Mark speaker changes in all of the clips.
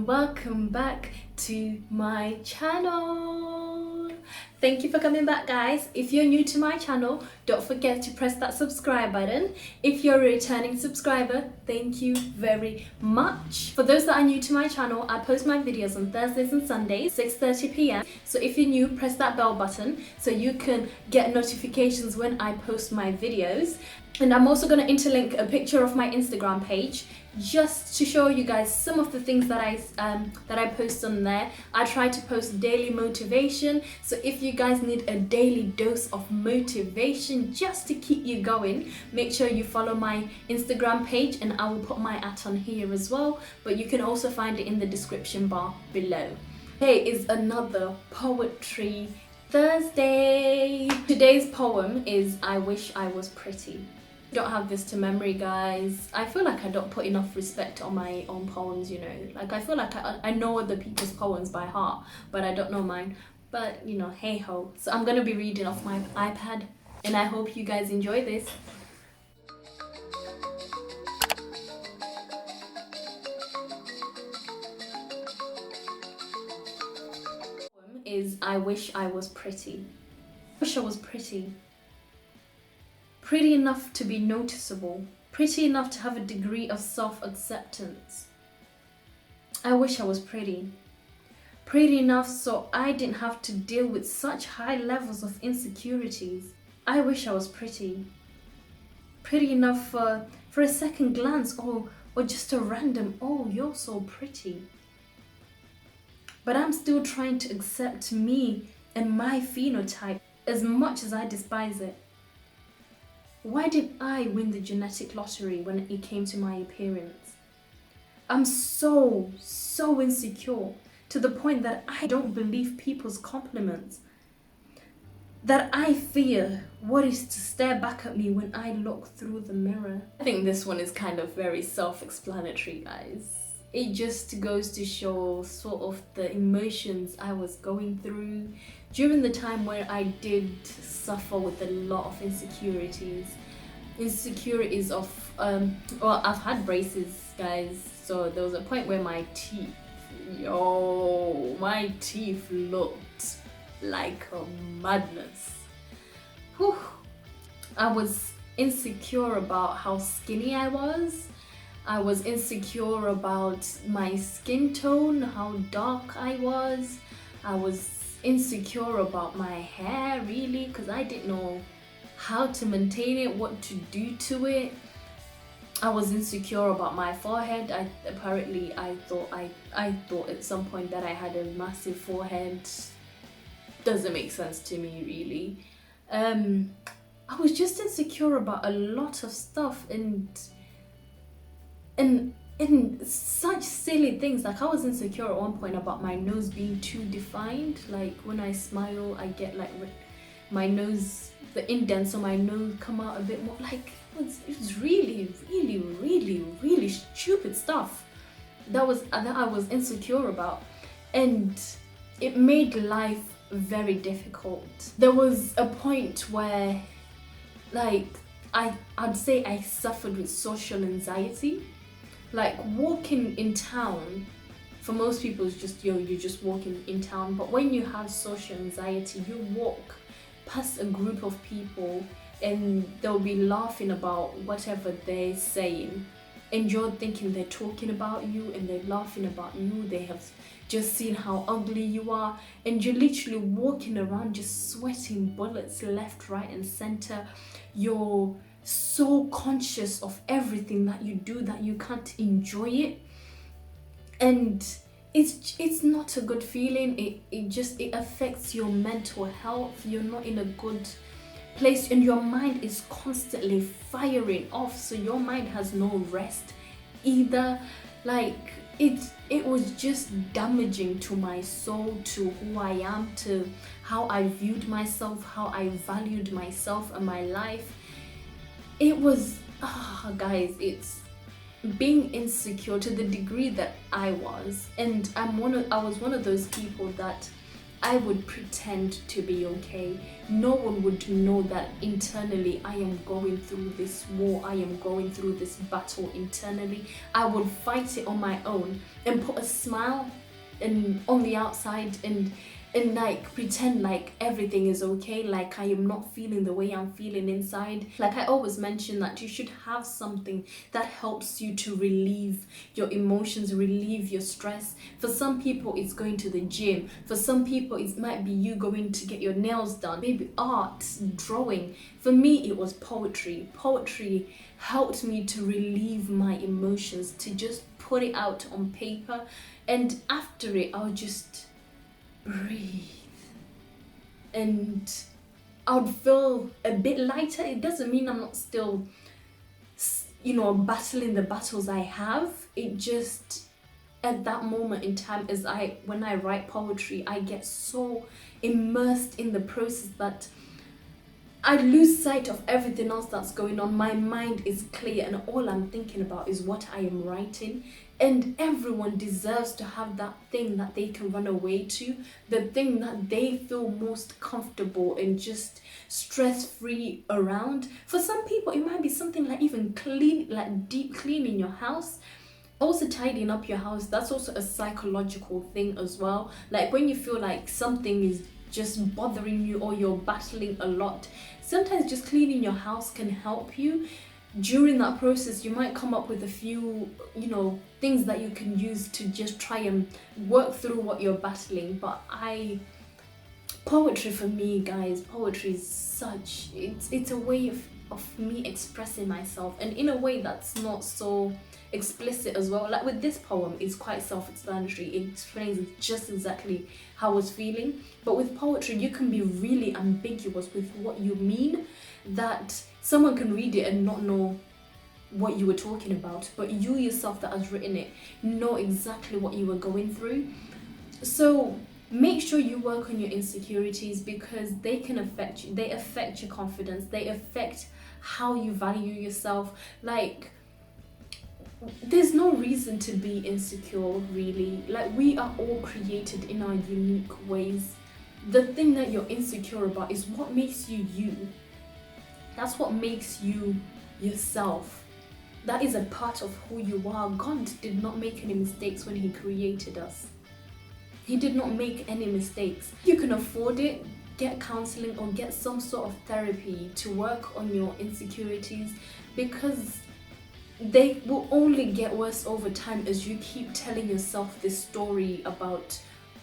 Speaker 1: welcome back to my channel. Thank you for coming back, guys. If you're new to my channel, don't forget to press that subscribe button. If you're a returning subscriber, thank you very much. For those that are new to my channel, I post my videos on Thursdays and Sundays 6:30 p.m. so if you're new, press that bell button so you can get notifications when I post my videos. And I'm also going to interlink a picture of my Instagram page just to show you guys some of the things that I post on there. I try to post daily motivation, so if you guys need a daily dose of motivation just to keep you going, make sure you follow my Instagram page, and I will put my @ on here as well, but you can also find it in the description bar below. Today is another Poetry Thursday. Today's poem is I Wish I Was Pretty. Don't have this to memory, guys. I feel like I don't put enough respect on my own poems, you know. Like, I feel like I know other people's poems by heart, but I don't know mine. But, you know, hey ho. So I'm gonna be reading off my iPad, and I hope you guys enjoy this. Poem is I Wish I Was Pretty. I wish I was pretty. Pretty enough to be noticeable, pretty enough to have a degree of self-acceptance. I wish I was pretty. Pretty enough so I didn't have to deal with such high levels of insecurities. I wish I was pretty. Pretty enough for a second glance or just a random, oh, you're so pretty. But I'm still trying to accept me and my phenotype as much as I despise it. Why did I win the genetic lottery when it came to my appearance? I'm so insecure to the point that I don't believe people's compliments. That I fear what is to stare back at me when I look through the mirror. I think this one is kind of very self-explanatory, guys. It just goes to show sort of the emotions I was going through during the time where I did suffer with a lot of insecurities of well, I've had braces, guys, so there was a point where my teeth looked like a madness. Whew. I was insecure about how skinny I was. I was insecure about my skin tone, how dark I was. I was insecure about my hair, really, because I didn't know how to maintain it, what to do to it. I was insecure about my forehead. I thought at some point that I had a massive forehead. Doesn't make sense to me, really. I was just insecure about a lot of stuff, and such silly things. Like, I was insecure at one point about my nose being too defined. Like, when I smile, I get like my nose, the indents on my nose come out a bit more. Like, it was really stupid stuff that I was insecure about, and it made life very difficult. There was a point where, like, I'd say I suffered with social anxiety. Like, walking in town, for most people, it's just, you're just walking in town. But when you have social anxiety, you walk past a group of people and they'll be laughing about whatever they're saying. And you're thinking they're talking about you and they're laughing about you. They have just seen how ugly you are. And you're literally walking around just sweating bullets left, right, and center. You're so conscious of everything that you do that you can't enjoy it, and it's not a good feeling. It affects your mental health. You're not in a good place, and your mind is constantly firing off, so your mind has no rest either. Like, it was just damaging to my soul, to who I am, to how I viewed myself, how I valued myself and my life. It was, guys, it's being insecure to the degree that I was. And I was one of those people that I would pretend to be okay. No one would know that internally I am going through this war, I am going through this battle internally. I would fight it on my own and put a smile on the outside and like pretend like everything is okay, like I am not feeling the way I'm feeling inside. Like I always mention that you should have something that helps you to relieve your emotions, relieve your stress. For some people it's going to the gym, for some people it might be you going to get your nails done, maybe art, drawing. For me it was poetry. Poetry helped me to relieve my emotions, to just put it out on paper, and after it I'll just breathe and I would feel a bit lighter. It doesn't mean I'm not still, battling the battles I have. It just, at that moment in time, when I write poetry, I get so immersed in the process that I lose sight of everything else that's going on. My mind is clear and all I'm thinking about is what I am writing. And everyone deserves to have that thing that they can run away to, the thing that they feel most comfortable and just stress-free around. For some people, it might be something like even clean, like deep cleaning your house. Also tidying up your house, that's also a psychological thing as well. Like when you feel like something is just bothering you or you're battling a lot, sometimes just cleaning your house can help you. During that process you might come up with a few things that you can use to just try and work through what you're battling. But poetry for me, guys, poetry is such, it's a way of me expressing myself, and in a way that's not so explicit as well. Like with this poem, it's quite self-explanatory. It explains just exactly how I was feeling. But with poetry, you can be really ambiguous with what you mean, that someone can read it and not know what you were talking about, but you yourself that has written it know exactly what you were going through. So make sure you work on your insecurities, because they can affect you. They affect your confidence. They affect how you value yourself. Like, there's no reason to be insecure, really. Like, we are all created in our unique ways. The thing that you're insecure about is what makes you you. That's what makes you yourself. That is a part of who you are. God did not make any mistakes when He created us. He did not make any mistakes. You can afford it, get counseling or get some sort of therapy to work on your insecurities, because they will only get worse over time as you keep telling yourself this story about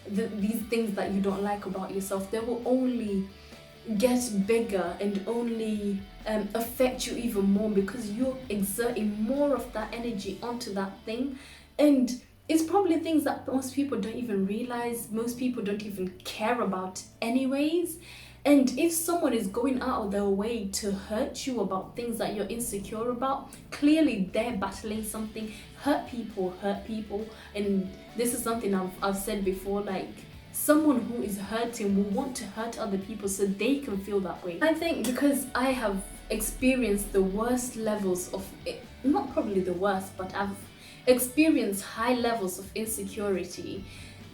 Speaker 1: these things that you don't like about yourself. They will only get bigger and only affect you even more, because you're exerting more of that energy onto that thing. And it's probably things that most people don't even realize, most people don't even care about anyways. And if someone is going out of their way to hurt you about things that you're insecure about, clearly they're battling something. Hurt people. And this is something I've said before, like, someone who is hurting will want to hurt other people so they can feel that way. I think because I have experienced the worst levels of it, not probably the worst, but I've experienced high levels of insecurity,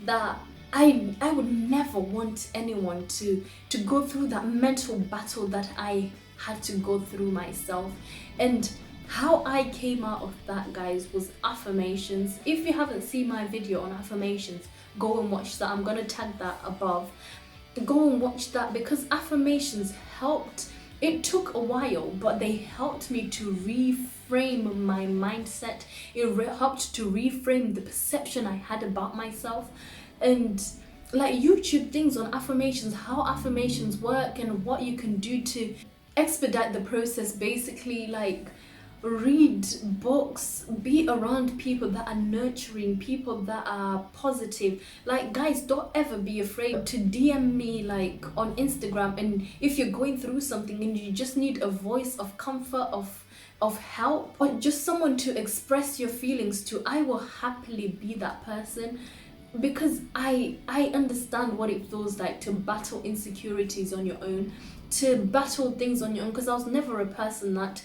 Speaker 1: that I would never want anyone to go through that mental battle that I had to go through myself. And how I came out of that, guys, was affirmations. If you haven't seen my video on affirmations, go and watch that. I'm gonna tag that above. Go and watch that, because affirmations helped. It took a while, but they helped me to reframe my mindset. It helped to reframe the perception I had about myself. And like YouTube things on affirmations, how affirmations work and what you can do to expedite the process. Basically, like, read books, be around people that are nurturing, people that are positive. Like, guys, don't ever be afraid to DM me, like, on Instagram. And if you're going through something and you just need a voice of comfort, of help, or just someone to express your feelings to, I will happily be that person, because I understand what it feels like to battle insecurities on your own, to battle things on your own, because I was never a person that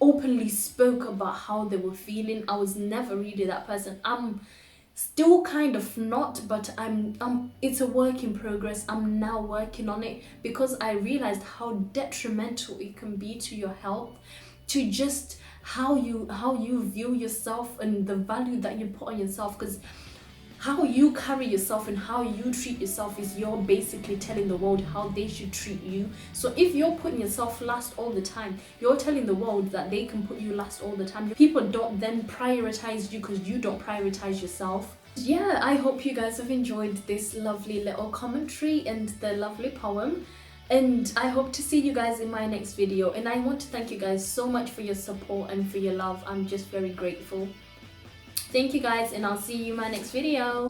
Speaker 1: openly spoke about how they were feeling. I was never really that person. I'm Still kind of not, but it's a work in progress. I'm now working on it because I realized how detrimental it can be to your health, to just how you view yourself and the value that you put on yourself. Because how you carry yourself and how you treat yourself is you're basically telling the world how they should treat you. So if you're putting yourself last all the time, you're telling the world that they can put you last all the time. People don't then prioritize you because you don't prioritize yourself. Yeah, I hope you guys have enjoyed this lovely little commentary and the lovely poem. And I hope to see you guys in my next video. And I want to thank you guys so much for your support and for your love. I'm just very grateful. Thank you guys, and I'll see you in my next video.